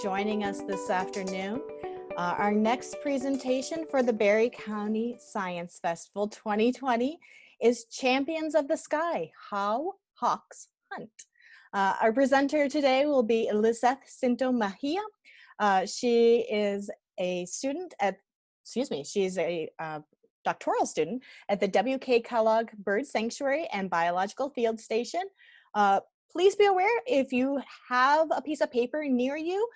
joining us this afternoon. Our next presentation for the Barry County Science Festival 2020 is Champions of the Sky, How Hawks Hunt. Our presenter today will be Elizeth Cinto Mejia. She is a student at, she's a doctoral student at the W.K. Kellogg Bird Sanctuary and Biological Field Station. Please be aware if you have a piece of paper near you,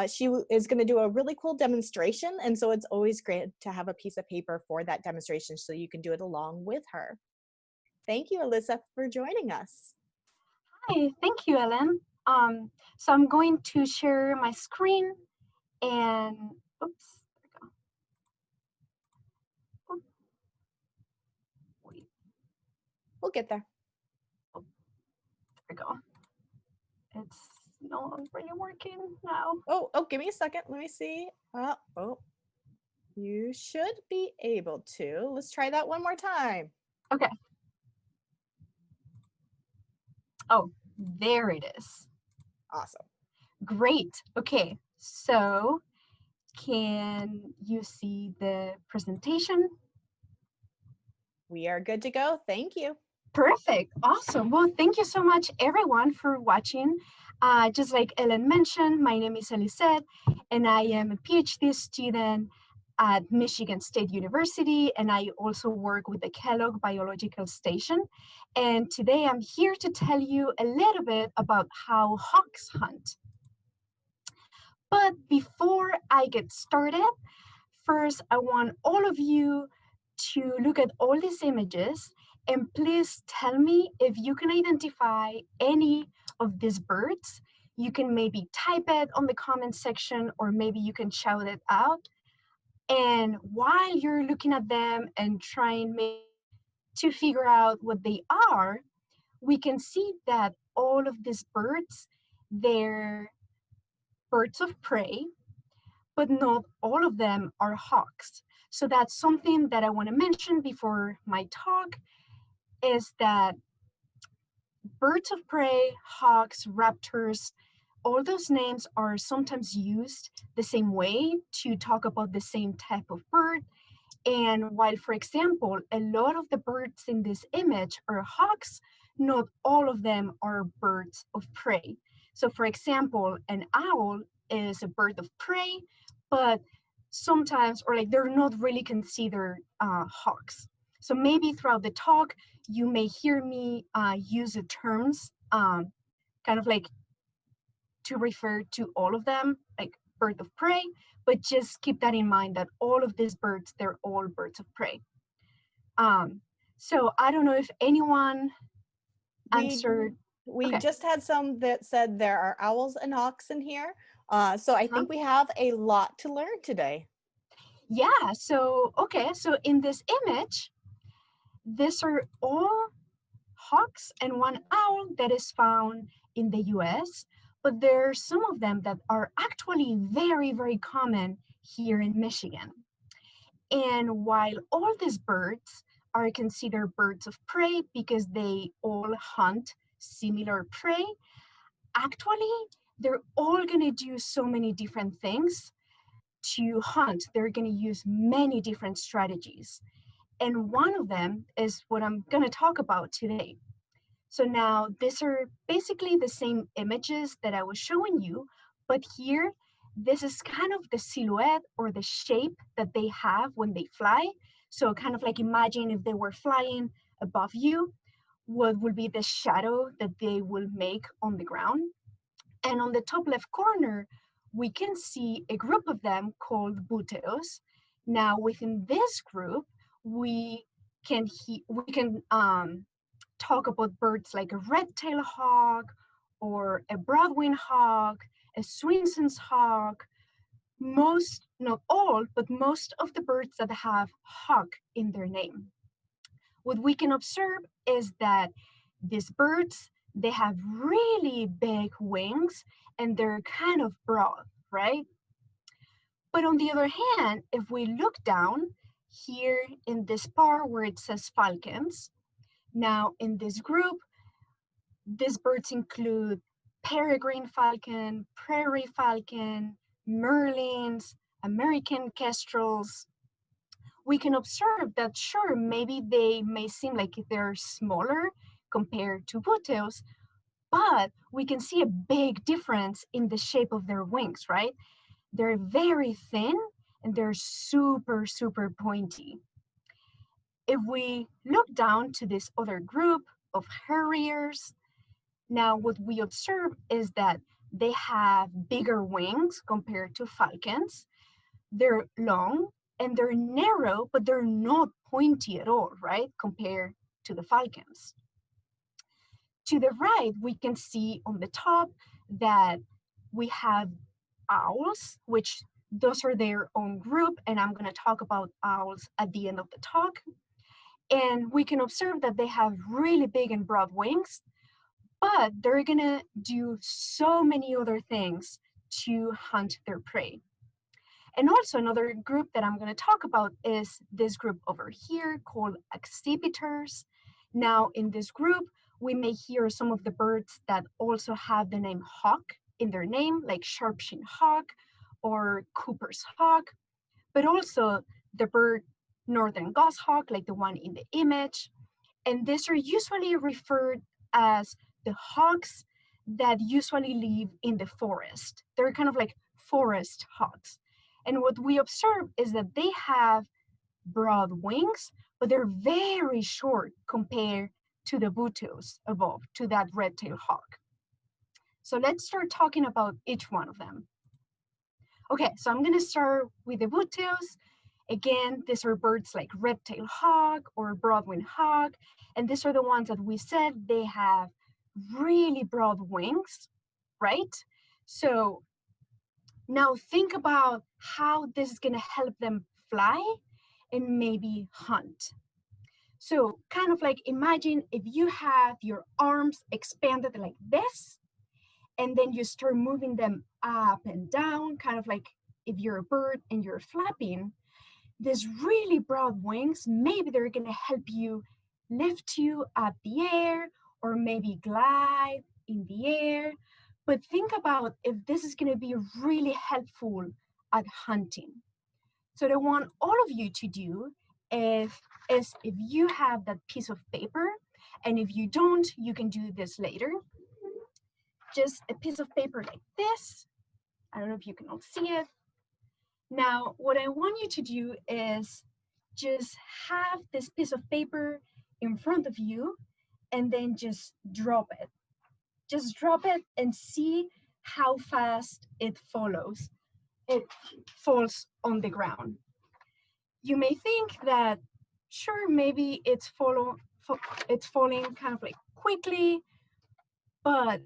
she is going to do a really cool demonstration, and so it's always great to have a piece of paper for that demonstration so you can do it along with her. Thank you, Elizeth, for joining us. Hi, thank you, Ellen. So I'm going to share my screen and, oops, there we go. Oop. Wait. We'll get there. Oh, there we go. It's not really working now. Oh, give me a second. Let me see. Oh, you should be able to. Let's try that one more time. Okay. Oh, there it is. Awesome. Great. Okay, so can you see the presentation? We are good to go. Thank you. Perfect. Awesome. Well, thank you so much, everyone, for watching. Just like Ellen mentioned, my name is Elizeth, and I am a PhD student at Michigan State University, and I also work with the Kellogg Biological Station. And today I'm here to tell you a little bit about how hawks hunt. But before I get started, first I want all of you to look at all these images and please tell me if you can identify any of these birds. You can maybe type it on the comment section or maybe you can shout it out. And while you're looking at them and trying to figure out what they are, we can see that all of these birds, they're birds of prey, but not all of them are hawks. So that's something that I want to mention before my talk, is that birds of prey, hawks, raptors, all those names are sometimes used the same way to talk about the same type of bird. And while, for example, a lot of the birds in this image are hawks, not all of them are birds of prey. So for example, an owl is a bird of prey, but sometimes, or like they're not really considered hawks. So maybe throughout the talk, you may hear me use the terms kind of like to refer to all of them, like bird of prey, but just keep that in mind that all of these birds, they're all birds of prey. So I don't know if anyone answered. We Okay. just had some that said there are owls and hawks in here. So I think we have a lot to learn today. Yeah, so, okay, so in this image, these are all hawks and one owl that is found in the US, but there are some of them that are actually very, very common here in Michigan. And while all these birds are considered birds of prey because they all hunt similar prey, actually, they're all gonna do so many different things to hunt. They're gonna use many different strategies. And one of them is what I'm gonna talk about today. So now these are basically the same images that I was showing you, but here, this is kind of the silhouette or the shape that they have when they fly. So kind of like imagine if they were flying above you, what would be the shadow that they will make on the ground. And on the top left corner, we can see a group of them called buteros. Now within this group, we can talk about birds like a red-tailed hawk or a broadwing hawk, a Swainson's hawk. Most, not all, but most of the birds that have hawk in their name. What we can observe is that these birds, they have really big wings and they're kind of broad, right? But on the other hand, if we look down here in this part where it says falcons, now in this group, these birds include peregrine falcon, prairie falcon, merlins, American kestrels, we can observe that sure, maybe they may seem like they're smaller compared to butteos, but we can see a big difference in the shape of their wings, right? They're very thin and they're super, super pointy. If we look down to this other group of harriers, now what we observe is that they have bigger wings compared to falcons. They're long and they're narrow, but they're not pointy at all, right? Compared to the falcons. To the right, we can see on the top that we have owls, which those are their own group, and I'm going to talk about owls at the end of the talk. And we can observe that they have really big and broad wings, but they're going to do so many other things to hunt their prey. And also another group that I'm going to talk about is this group over here called accipiters. Now in this group, we may hear some of the birds that also have the name hawk in their name, like sharp-shinned hawk or Cooper's hawk, but also the bird northern goshawk, like the one in the image. And these are usually referred as the hawks that usually live in the forest. They're kind of like forest hawks. And what we observe is that they have broad wings, but they're very short compared to the butteos above, to that red-tailed hawk. So let's start talking about each one of them. Okay, so I'm gonna start with the butteos. Again, these are birds like red-tailed hawk or broad-winged hawk, and these are the ones that we said they have really broad wings, right? So now think about how this is gonna help them fly and maybe hunt. So kind of like imagine if you have your arms expanded like this, and then you start moving them up and down, kind of like if you're a bird and you're flapping, these really broad wings, maybe they're gonna help you lift you up the air or maybe glide in the air. But think about if this is gonna be really helpful at hunting. So what I want all of you to do is if you have that piece of paper, and if you don't, you can do this later. Just a piece of paper like this. I don't know if you can all see it. Now, what I want you to do is just have this piece of paper in front of you and then just drop it. Just drop it and see how fast it follows. It falls on the ground. You may think that, sure, maybe it's falling kind of like quickly, but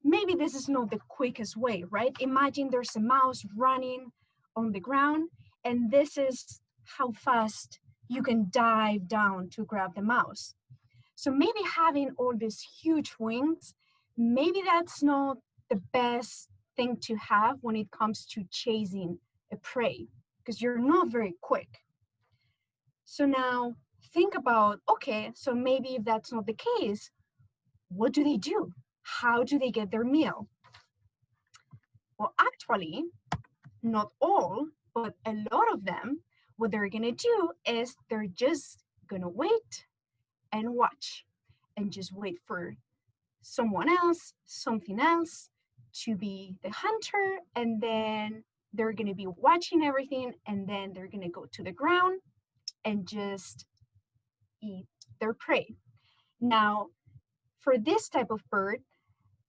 maybe this is not the quickest way, right? Imagine there's a mouse running on the ground, and this is how fast you can dive down to grab the mouse. So maybe having all these huge wings, maybe that's not the best thing to have when it comes to chasing a prey, because you're not very quick. So now think about, okay, so maybe if that's not the case, what do they do? How do they get their meal? Well, actually, not all, but a lot of them, what they're gonna do is they're just gonna wait and watch and just wait for someone else, something else to be the hunter, and then they're gonna be watching everything, and then they're gonna go to the ground and just eat their prey. Now, for this type of bird,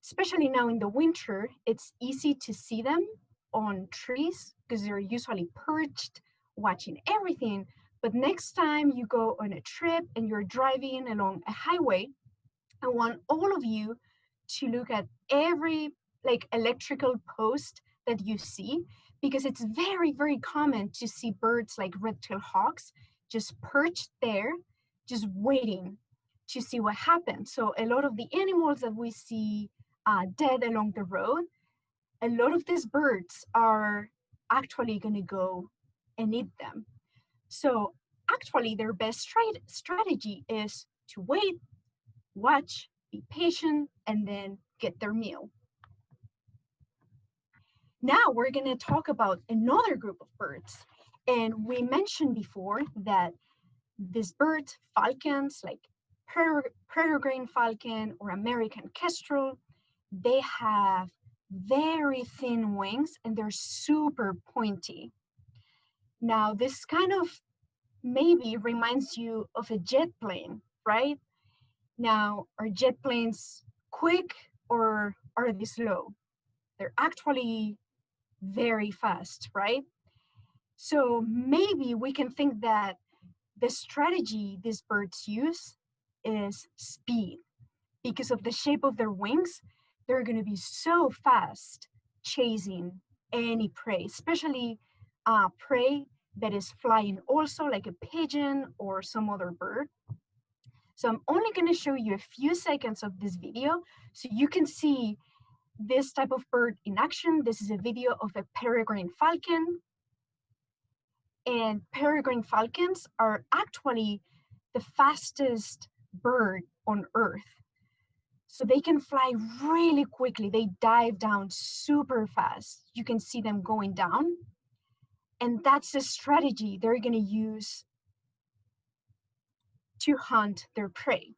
especially now in the winter, it's easy to see them on trees because they're usually perched, watching everything. But next time you go on a trip and you're driving along a highway, I want all of you to look at every like electrical post that you see, because it's very, very common to see birds like red-tailed hawks just perched there, just waiting to see what happens. So a lot of the animals that we see dead along the road, a lot of these birds are actually going to go and eat them. So actually their best strategy is to wait, watch, be patient, and then get their meal. Now we're going to talk about another group of birds. And we mentioned before that these birds, falcons, like Peregrine Falcon or American Kestrel, they have very thin wings and they're super pointy. Now, this kind of maybe reminds you of a jet plane, right? Now, are jet planes quick or are they slow? They're actually very fast, right? So maybe we can think that the strategy these birds use is speed. Because of the shape of their wings, they're going to be so fast chasing any prey, especially prey that is flying also, like a pigeon or some other bird. So I'm only going to show you a few seconds of this video so you can see this type of bird in action. This is a video of a peregrine falcon. And peregrine falcons are actually the fastest bird on Earth. So they can fly really quickly. They dive down super fast. You can see them going down. And that's the strategy they're going to use to hunt their prey.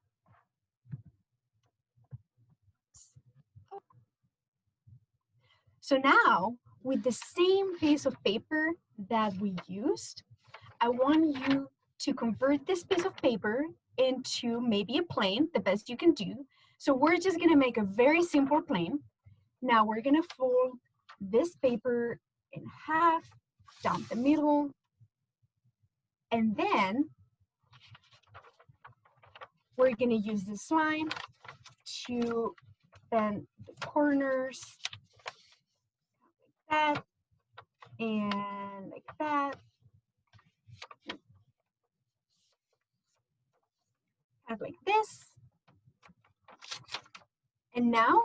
So now, with the same piece of paper that we used, I want you to convert this piece of paper into maybe a plane, the best you can do. So we're just going to make a very simple plane. Now we're going to fold this paper in half, down the middle, and then we're going to use this line to bend the corners like that and like that. Kind of like this. And now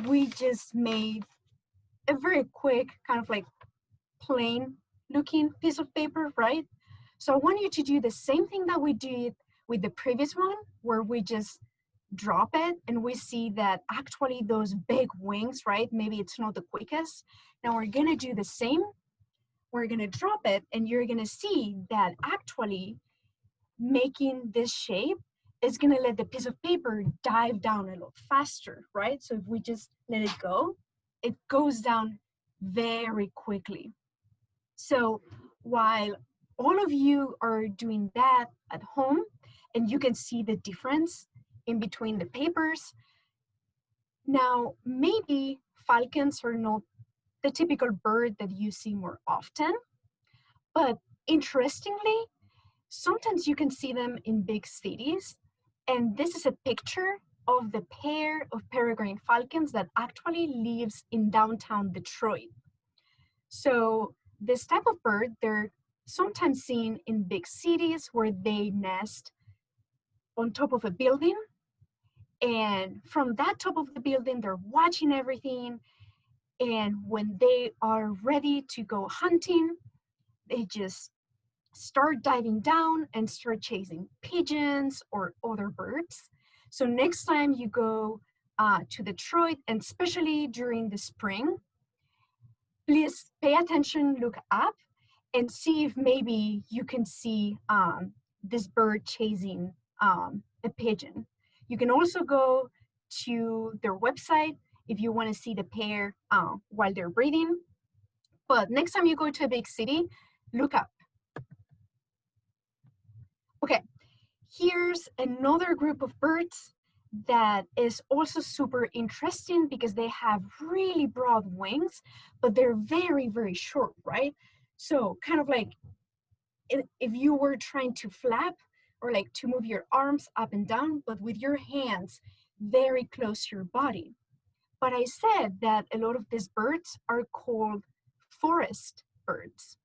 we just made a very quick kind of like plain looking piece of paper, right? So I want you to do the same thing that we did with the previous one, where we just drop it and we see that actually those big wings, right? Maybe it's not the quickest. Now we're gonna do the same. We're gonna drop it and you're gonna see that actually making this shape is gonna let the piece of paper dive down a lot faster, right? So if we just let it go, it goes down very quickly. So while all of you are doing that at home, and you can see the difference in between the papers, now maybe falcons are not the typical bird that you see more often, but interestingly, sometimes you can see them in big cities. And this is a picture of the pair of peregrine falcons that actually lives in downtown Detroit. So this type of bird, they're sometimes seen in big cities where they nest on top of a building. And from that top of the building, they're watching everything. And when they are ready to go hunting, they just start diving down and start chasing pigeons or other birds. So next time you go to Detroit, and especially during the spring, please pay attention, look up, and see if maybe you can see this bird chasing a pigeon. You can also go to their website if you want to see the pair while they're breeding. But next time you go to a big city, look up. Okay, here's another group of birds that is also super interesting because they have really broad wings, but they're very, very short, right? So kind of like if you were trying to flap or like to move your arms up and down, but with your hands very close to your body. But I said that a lot of these birds are called forest birds.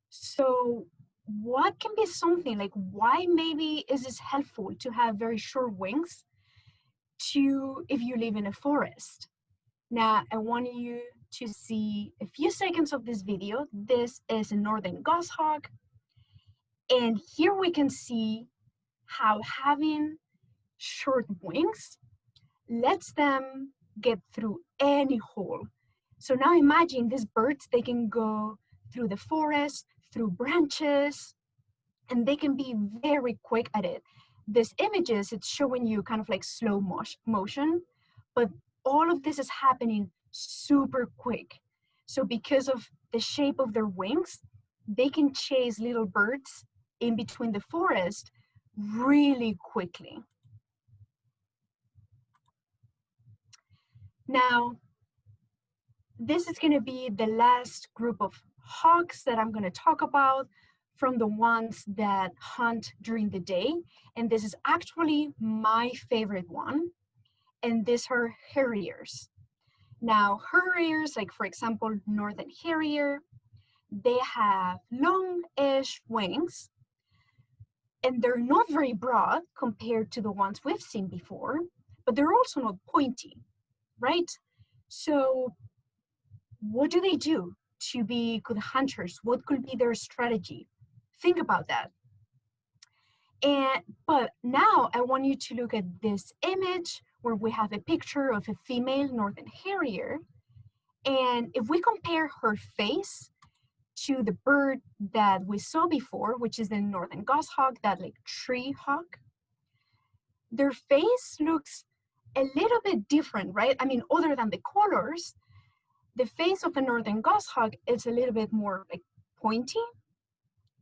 So what can be something like, why maybe is this helpful to have very short wings if you live in a forest? Now I want you to see a few seconds of this video. This is a northern goshawk. And here we can see how having short wings lets them get through any hole. So now imagine these birds, they can go through the forest, through branches, and they can be very quick at it. These images, it's showing you kind of like slow motion, but all of this is happening super quick. So because of the shape of their wings, they can chase little birds in between the forest really quickly. Now, this is going to be the last group of hawks that I'm going to talk about from the ones that hunt during the day. And this is actually my favorite one. And these are harriers. Now, harriers, like for example, northern harrier, they have long-ish wings, and they're not very broad compared to the ones we've seen before, but they're also not pointy, right? So what do they do to be good hunters? What could be their strategy? Think about that. But now I want you to look at this image where we have a picture of a female northern harrier. And if we compare her face to the bird that we saw before, which is the northern goshawk, that like tree hawk, their face looks a little bit different, right? I mean, other than the colors, the face of a northern goshawk is a little bit more like pointy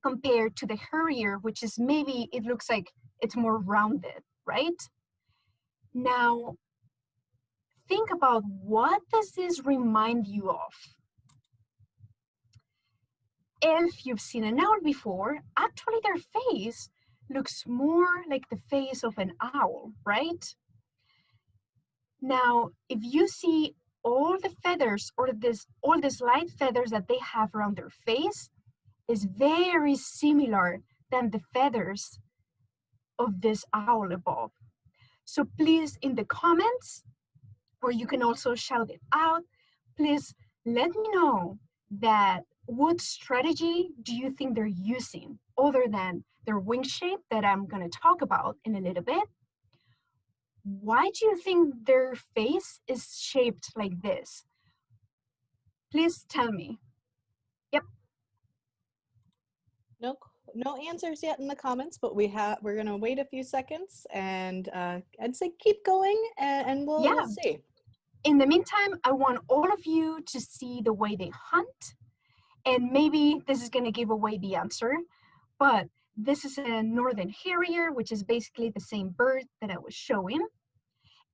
compared to the harrier, which is maybe, it looks like it's more rounded, right? Now, think about, what does this remind you of? If you've seen an owl before, actually their face looks more like the face of an owl, right? Now, if you see all the feathers, or all these light feathers that they have around their face, is very similar than the feathers of this owl above. So please, in the comments, or you can also shout it out, please let me know that what strategy do you think they're using other than their wing shape that I'm going to talk about in a little bit. Why do you think their face is shaped like this? Please tell me. Yep. No answers yet in the comments, but we're gonna wait a few seconds, and I'd say keep going, and we'll see. In the meantime, I want all of you to see the way they hunt, and maybe this is gonna give away the answer, but this is a northern harrier, which is basically the same bird that I was showing.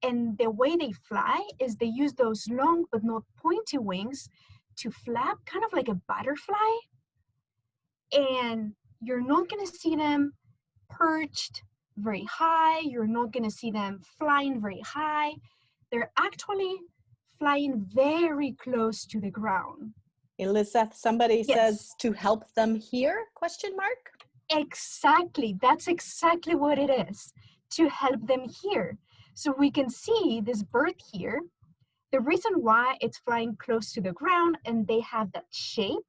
And the way they fly is they use those long but not pointy wings to flap, kind of like a butterfly. And you're not going to see them perched very high. You're not going to see them flying very high. They're actually flying very close to the ground. Elizeth, somebody says to help them hear, question mark? Exactly. That's exactly what it is, to help them hear. So we can see this bird here. The reason why it's flying close to the ground and they have that shape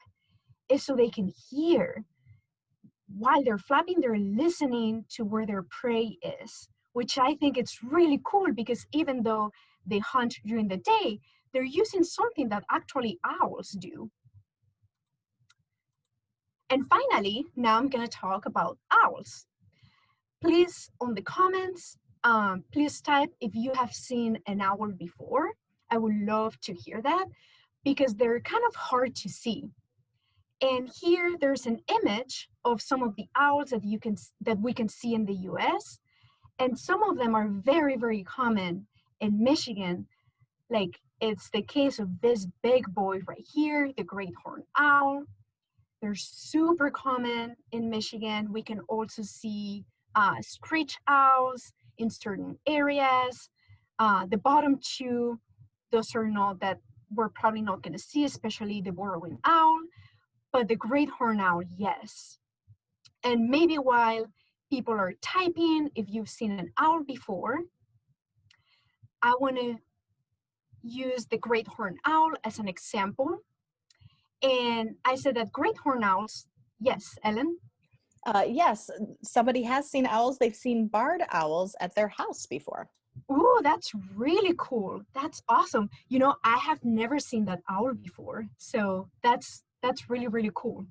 is so they can hear. While they're flapping, they're listening to where their prey is, which I think it's really cool, because even though they hunt during the day, they're using something that actually owls do. And finally, now I'm going to talk about owls. Please, on the comments, please type if you have seen an owl before. I would love to hear that, because they're kind of hard to see. And here there's an image of some of the owls that we can see in the US. And some of them are very, very common in Michigan. Like, it's the case of this big boy right here, the great horned owl. They're super common in Michigan. We can also see screech owls in certain areas. The bottom two, those are not that we're probably not going to see, especially the burrowing owl. But the great horned owl, yes. And maybe while people are typing, if you've seen an owl before, I want to use the great horned owl as an example. And I said that great horned owls, yes, Ellen? Yes, somebody has seen owls. They've seen barred owls at their house before. Ooh, that's really cool. That's awesome. You know, I have never seen that owl before. So that's really, really cool.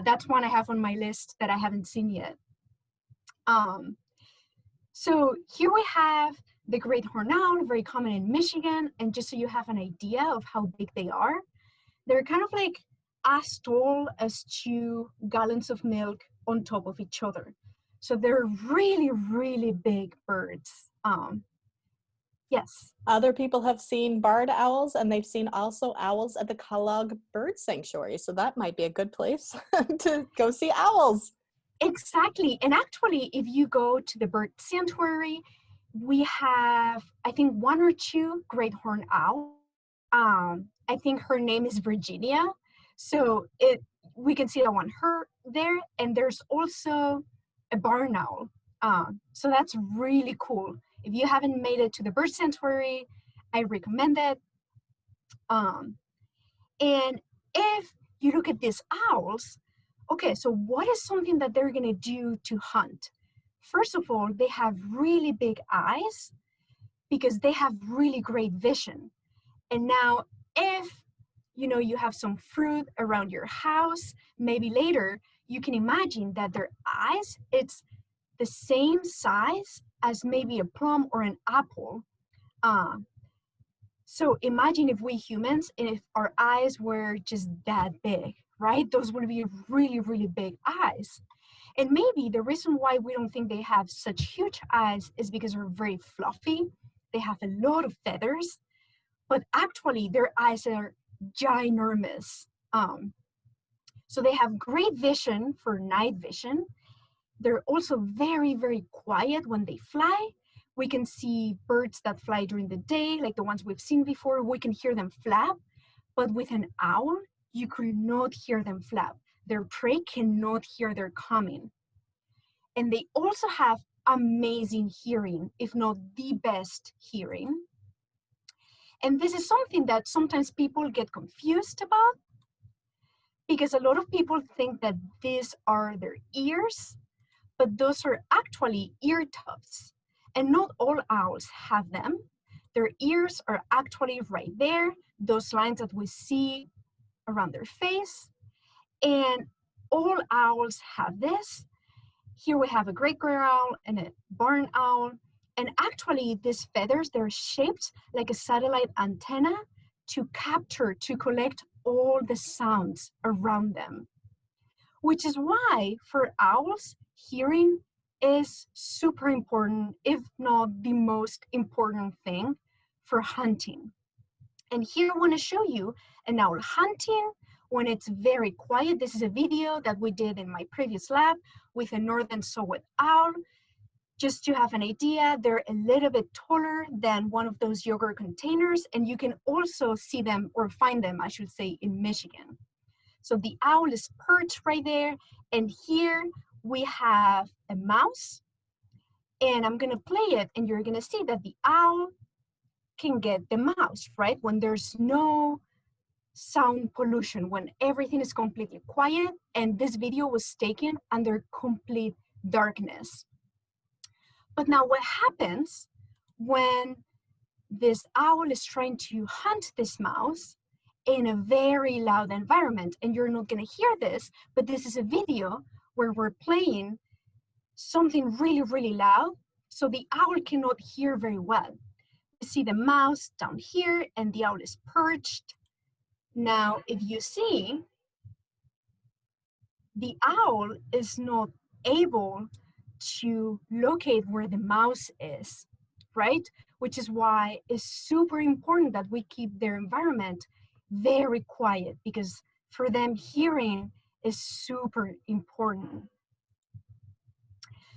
That's one I have on my list that I haven't seen yet. Um, so here we have the great horned owl, very common in Michigan. And just so you have an idea of how big they are, they're kind of like as tall as 2 gallons of milk on top of each other. So they're really, really big birds. Yes. Other people have seen barred owls, and they've seen also owls at the Kellogg Bird Sanctuary. So that might be a good place to go see owls. Exactly. And actually, if you go to the bird sanctuary, we have, I think, 1 or 2 great horned owls. I think her name is Virginia. So we can see that one her there. And there's also a barn owl. So that's really cool. If you haven't made it to the bird sanctuary, I recommend it. Um, and if you look at these owls, okay, so what is something that they're gonna do to hunt? First of all, they have really big eyes because they have really great vision. And now if you have some fruit around your house, maybe later you can imagine that their eyes, it's the same size as maybe a plum or an apple. Uh, so imagine if we humans, if our eyes were just that big, right? Those would be really, really big eyes. And maybe the reason why we don't think they have such huge eyes is because they're very fluffy. They have a lot of feathers, but actually their eyes are ginormous. So they have great vision for night vision. They're also very, very quiet when they fly. We can see birds that fly during the day, like the ones we've seen before. We can hear them flap, but with an owl, you could not hear them flap. Their prey cannot hear their coming. And they also have amazing hearing, if not the best hearing. And this is something that sometimes people get confused about because a lot of people think that these are their ears, but those are actually ear tufts. And not all owls have them. Their ears are actually right there, those lines that we see around their face. And all owls have this. Here we have a great gray owl and a barn owl. And actually, these feathers, they're shaped like a satellite antenna to capture, to collect all the sounds around them. Which is why for owls, hearing is super important, if not the most important thing for hunting. And here I want to show you an owl hunting when it's very quiet. This is a video that we did in my previous lab with a northern saw-whet owl. Just to have an idea, they're a little bit taller than one of those yogurt containers, and you can also see them, or find them, I should say, in Michigan. So the owl is perched right there, and here we have a mouse, and I'm gonna play it, and you're gonna see that the owl can get the mouse, right? When there's no sound pollution, when everything is completely quiet, and this video was taken under complete darkness. But now what happens when this owl is trying to hunt this mouse in a very loud environment? And you're not going to hear this, but this is a video where we're playing something really, really loud, so the owl cannot hear very well. You see the mouse down here, and the owl is perched. Now, if you see, the owl is not able to locate where the mouse is, right? Which is why it's super important that we keep their environment very quiet, because for them, hearing is super important.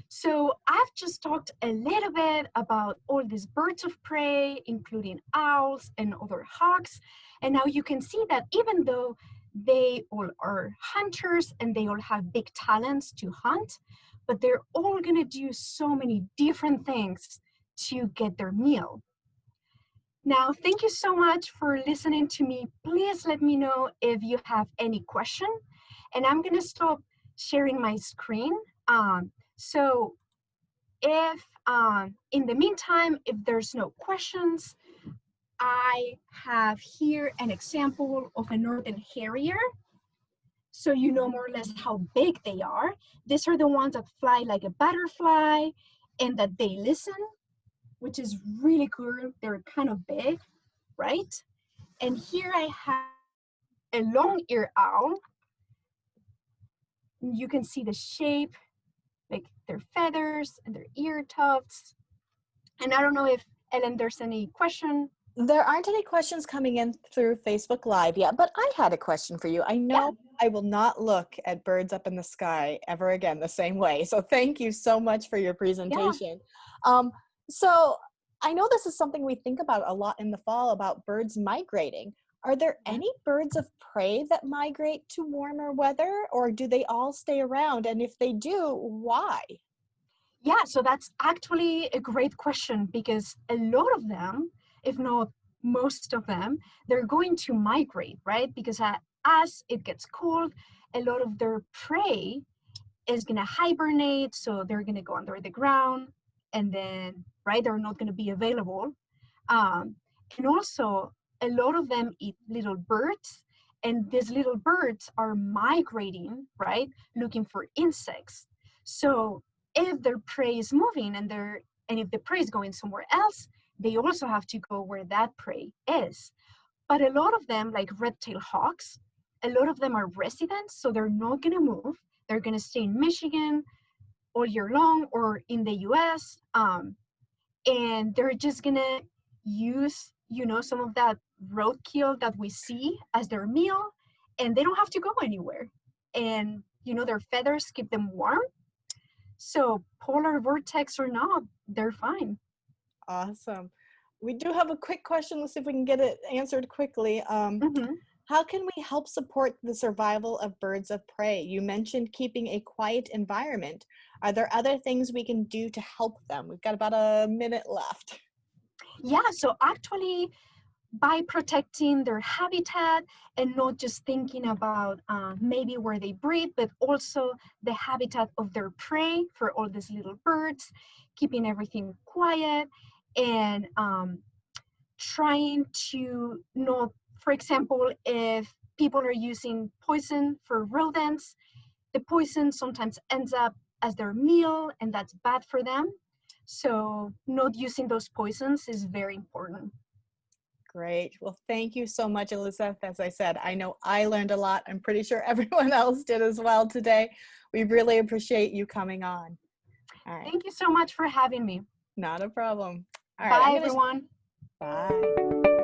So I've just talked a little bit about all these birds of prey, including owls and other hawks. And now you can see that even though they all are hunters and they all have big talents to hunt, but they're all gonna do so many different things to get their meal. Now, thank you so much for listening to me. Please let me know if you have any question. And I'm gonna stop sharing my screen. So if in the meantime, if there's no questions, I have here an example of a northern harrier. So you know more or less how big they are. These are the ones that fly like a butterfly and that they listen, which is really cool. They're kind of big, right? And here I have a long-eared owl. You can see the shape, like their feathers and their ear tufts. And I don't know if, Ellen, there's any question. There aren't any questions coming in through Facebook Live yet, but I had a question for you. I know I will not look at birds up in the sky ever again the same way. So thank you so much for your presentation. So I know this is something we think about a lot in the fall about birds migrating. Are there any birds of prey that migrate to warmer weather, or do they all stay around? And if they do, why? Yeah, so that's actually a great question because a lot of them, if not most of them, they're going to migrate, right? Because as it gets cold, a lot of their prey is going to hibernate. So they're going to go under the ground and then, right, they're not going to be available. And also, a lot of them eat little birds. And these little birds are migrating, right, looking for insects. So if their prey is moving and if the prey is going somewhere else, they also have to go where that prey is. But a lot of them, like red-tailed hawks, a lot of them are residents, so they're not going to move. They're going to stay in Michigan all year long or in the US. And they're just going to use, some of that roadkill that we see as their meal, and they don't have to go anywhere. And, their feathers keep them warm. So polar vortex or not, they're fine. Awesome. We do have a quick question. Let's see if we can get it answered quickly. How can we help support the survival of birds of prey? You mentioned keeping a quiet environment. Are there other things we can do to help them? We've got about a minute left. Yeah, so actually, by protecting their habitat and not just thinking about maybe where they breed, but also the habitat of their prey for all these little birds, keeping everything quiet and trying to not, for example, if people are using poison for rodents, the poison sometimes ends up as their meal and that's bad for them. So not using those poisons is very important. Great. Well, thank you so much, Elizeth. As I said, I know I learned a lot. I'm pretty sure everyone else did as well today. We really appreciate you coming on. All right. Thank you so much for having me. Not a problem. All right. Bye, everyone. Bye.